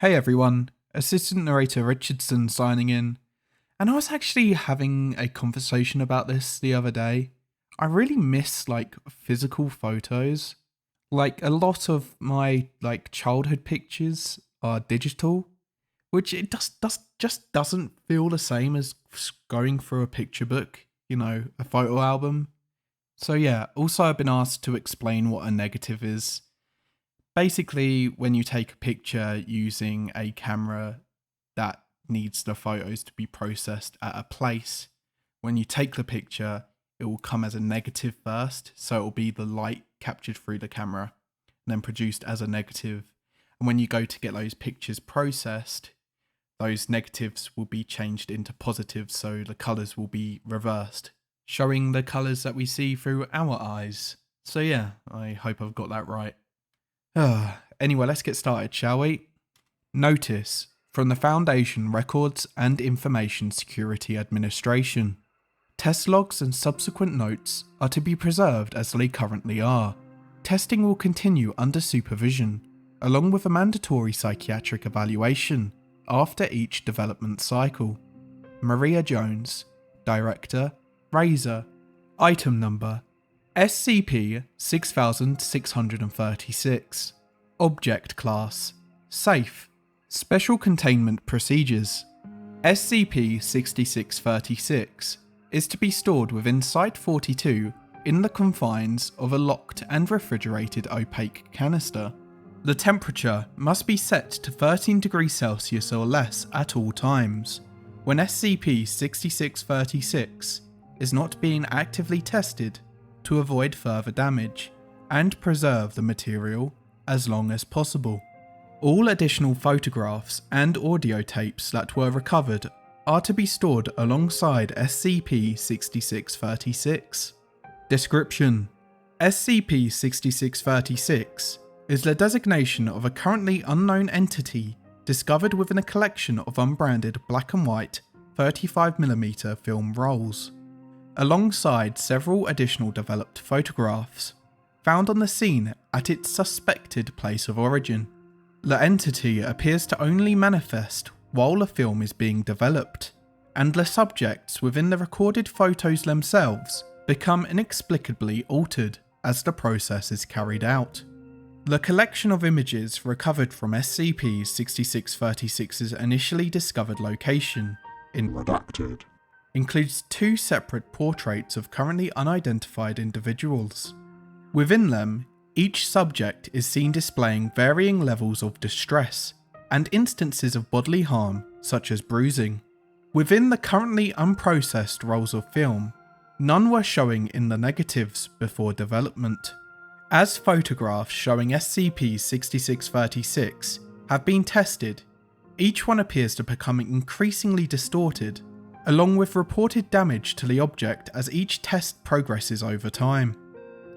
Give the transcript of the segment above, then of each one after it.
Hey everyone, Assistant Narrator Richardson signing in. And I was actually having a conversation about this the other day. I really miss physical photos. Like a lot of my childhood pictures are digital, which it just doesn't feel the same as going through a picture book, a photo album. So yeah, also I've been asked to explain what a negative is. Basically, when you take a picture using a camera that needs the photos to be processed at a place, when you take the picture, it will come as a negative first. So it will be the light captured through the camera and then produced as a negative. And when you go to get those pictures processed, those negatives will be changed into positives. So the colors will be reversed, showing the colors that we see through our eyes. So yeah, I hope I've got that right. Anyway, let's get started, shall we? Notice from the Foundation Records and Information Security Administration. Test logs and subsequent notes are to be preserved as they currently are. Testing will continue under supervision, along with a mandatory psychiatric evaluation after each development cycle. Maria Jones, Director, Razor. Item number SCP-6636. Object Class Safe. Special Containment Procedures. SCP-6636 is to be stored within Site-42 in the confines of a locked and refrigerated opaque canister. The temperature must be set to 13 degrees Celsius or less at all times, when SCP-6636 is not being actively tested, to avoid further damage and preserve the material as long as possible. All additional photographs and audio tapes that were recovered are to be stored alongside SCP-6636. Description: SCP-6636 is the designation of a currently unknown entity discovered within a collection of unbranded black and white 35mm film rolls, alongside several additional developed photographs found on the scene at its suspected place of origin. The entity appears to only manifest while the film is being developed, and the subjects within the recorded photos themselves become inexplicably altered as the process is carried out. The collection of images recovered from SCP-6636's initially discovered location in Redacted includes two separate portraits of currently unidentified individuals. Within them, each subject is seen displaying varying levels of distress and instances of bodily harm, such as bruising. Within the currently unprocessed rolls of film, none were showing in the negatives before development. As photographs showing SCP-6636 have been tested, each one appears to become increasingly distorted, along with reported damage to the object as each test progresses over time.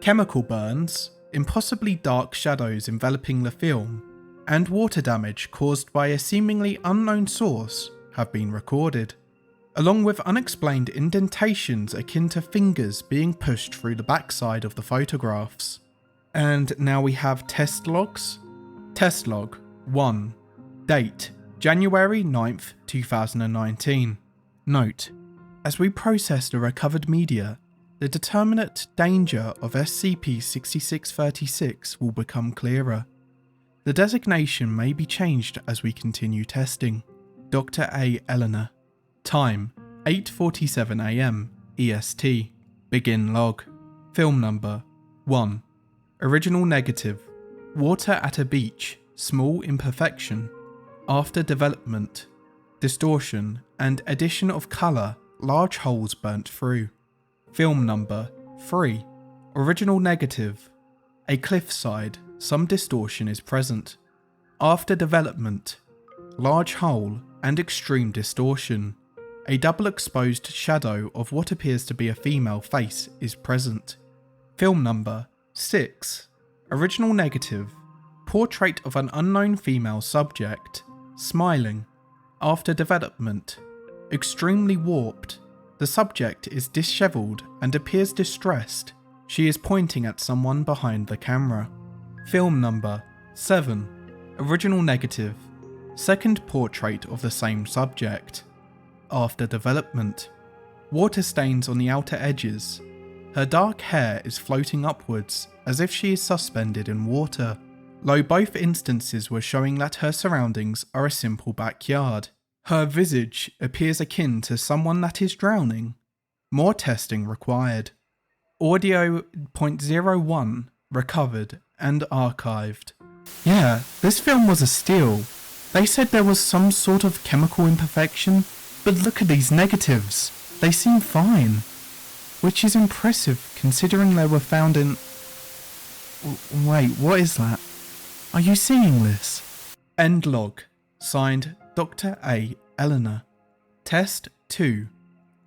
Chemical burns, impossibly dark shadows enveloping the film, and water damage caused by a seemingly unknown source have been recorded, along with unexplained indentations akin to fingers being pushed through the backside of the photographs. And now we have test logs. Test log 1. Date: January 9th, 2019. Note: as we process the recovered media, the determinate danger of SCP-6636 will become clearer. The designation may be changed as we continue testing. Dr. A. Eleanor. Time: 8:47 AM EST. Begin log. Film number 1. Original negative: water at a beach, small imperfection. After development: distortion and addition of colour, large holes burnt through. Film number 3. Original negative: a cliffside, some distortion is present. After development: large hole and extreme distortion. A double exposed shadow of what appears to be a female face is present. Film number 6. Original negative: portrait of an unknown female subject, smiling. After development: extremely warped. The subject is dishevelled and appears distressed. She is pointing at someone behind the camera. Film number 7. Original negative: Second portrait of the same subject. After development. Water stains on the outer edges. Her dark hair is floating upwards as if she is suspended in water. Though both instances were showing that her surroundings are a simple backyard. Her visage appears akin to someone that is drowning. More testing required. Audio .01 recovered and archived. Yeah, this film was a steal. They said there was some sort of chemical imperfection, but look at these negatives. They seem fine. Which is impressive considering they were found in... Wait, what is that? Are you seeing this? End log. Signed Dr. A. Eleanor. Test 2.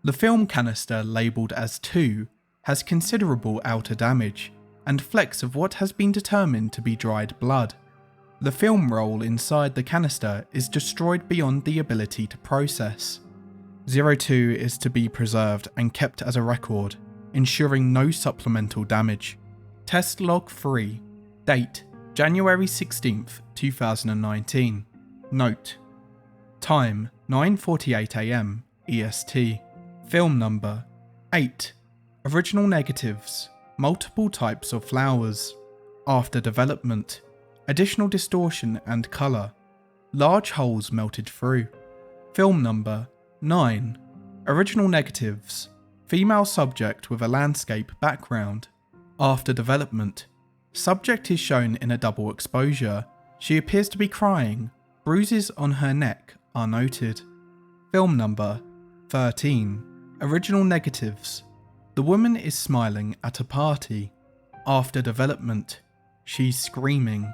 The film canister labelled as 2 has considerable outer damage and flecks of what has been determined to be dried blood. The film roll inside the canister is destroyed beyond the ability to process. 02 is to be preserved and kept as a record, ensuring no supplemental damage. Test log 3. Date: January 16th, 2019. Note: Time: 9:48 AM EST. Film number: 8. Original negatives: multiple types of flowers. After development: additional distortion and colour. Large holes melted through. Film number: 9. Original negatives: female subject with a landscape background. After development: subject is shown in a double exposure. She appears to be crying. Bruises on her neck are noted. Film number: 13. Original negatives: the woman is smiling at a party. After development: she's screaming.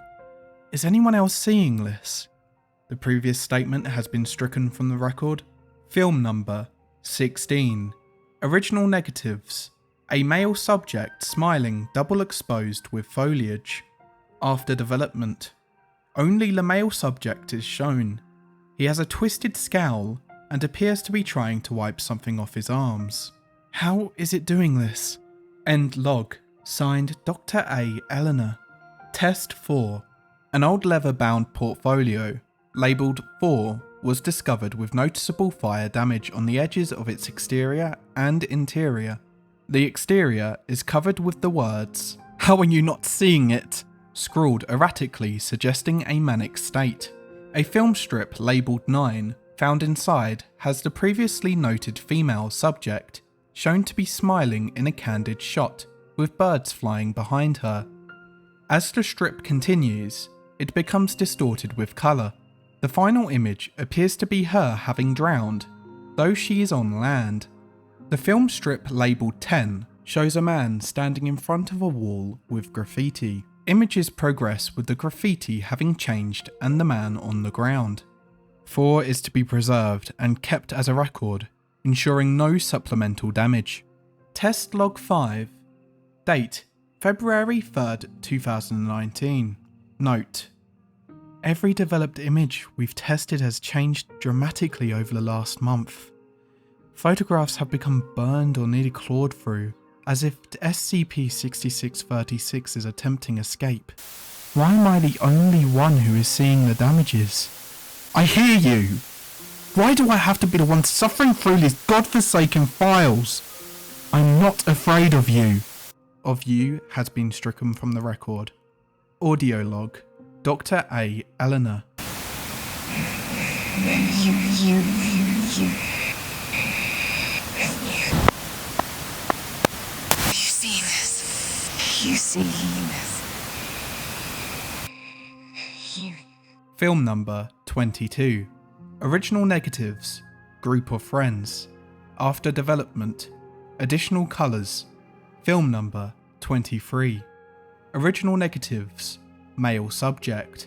Is anyone else seeing this? The previous statement has been stricken from the record. Film number: 16. Original negatives: a male subject smiling double exposed with foliage. After development: only the male subject is shown. He has a twisted scowl and appears to be trying to wipe something off his arms. How is it doing this? End log. Signed Dr. A. Eleanor. Test 4. An old leather-bound portfolio, labelled 4, was discovered with noticeable fire damage on the edges of its exterior and interior. The exterior is covered with the words, "How are you not seeing it?" scrawled erratically, suggesting a manic state. A film strip labelled 9, found inside, has the previously noted female subject, shown to be smiling in a candid shot, with birds flying behind her. As the strip continues, it becomes distorted with colour. The final image appears to be her having drowned, though she is on land. The film strip labelled 10 shows a man standing in front of a wall with graffiti. Images progress with the graffiti having changed and the man on the ground. 4 is to be preserved and kept as a record, ensuring no supplemental damage. Test log 5. Date: February 3rd, 2019. Note: every developed image we've tested has changed dramatically over the last month. Photographs have become burned or nearly clawed through, as if SCP-6636 is attempting escape. Why am I the only one who is seeing the damages? I hear you! Why do I have to be the one suffering through these godforsaken files? I'm not afraid of you. Of you has been stricken from the record. Audio log. Dr. A. Eleanor. You. You seen this? Film number 22. Original negatives: group of friends. After development: additional colours. Film number 23. Original negatives: male subject.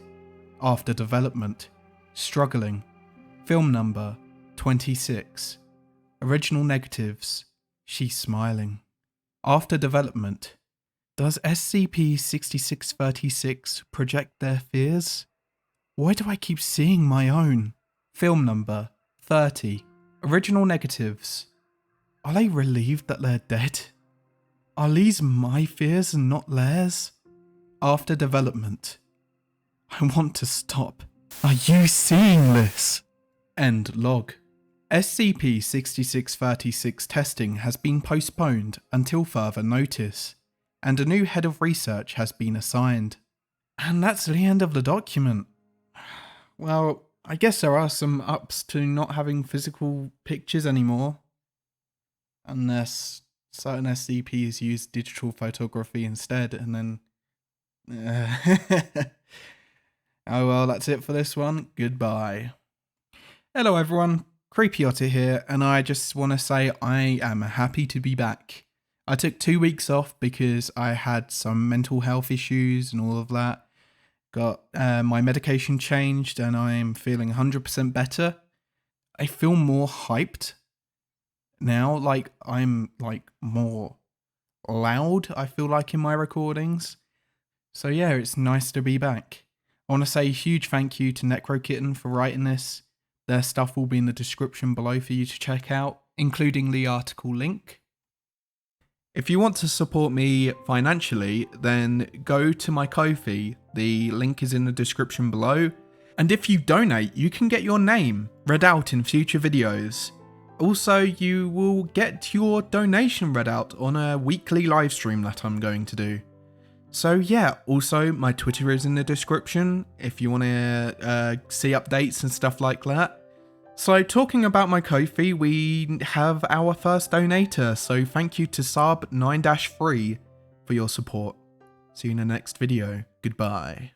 After development: struggling. Film number 26. Original negatives: she's smiling. After development: does SCP-6636 project their fears? Why do I keep seeing my own? Film number 30. Original negatives: are they relieved that they're dead? Are these my fears and not theirs? After development: I want to stop. Are you seeing this? End log. SCP-6636 testing has been postponed until further notice, and a new head of research has been assigned. And that's the end of the document. Well, I guess there are some ups to not having physical pictures anymore. Unless certain SCPs use digital photography instead, and then... Oh well, that's it for this one. Goodbye. Hello everyone, Creepy Otter here, and I just want to say I am happy to be back. I took 2 weeks off because I had some mental health issues and all of that. Got my medication changed and I'm feeling 100% better. I feel more hyped now, like I'm like more loud, I feel like, in my recordings. So yeah, it's nice to be back. I want to say a huge thank you to NecroKitten for writing this. Their stuff will be in the description below for you to check out, including the article link. If you want to support me financially, then go to my Ko-fi. The link is in the description below. And if you donate, you can get your name read out in future videos. Also, you will get your donation read out on a weekly live stream that I'm going to do. So yeah, also my Twitter is in the description if you want to see updates and stuff like that. So talking about my Ko-fi, we have our first donator, so thank you to Saab 9-3 for your support. See you in the next video. Goodbye.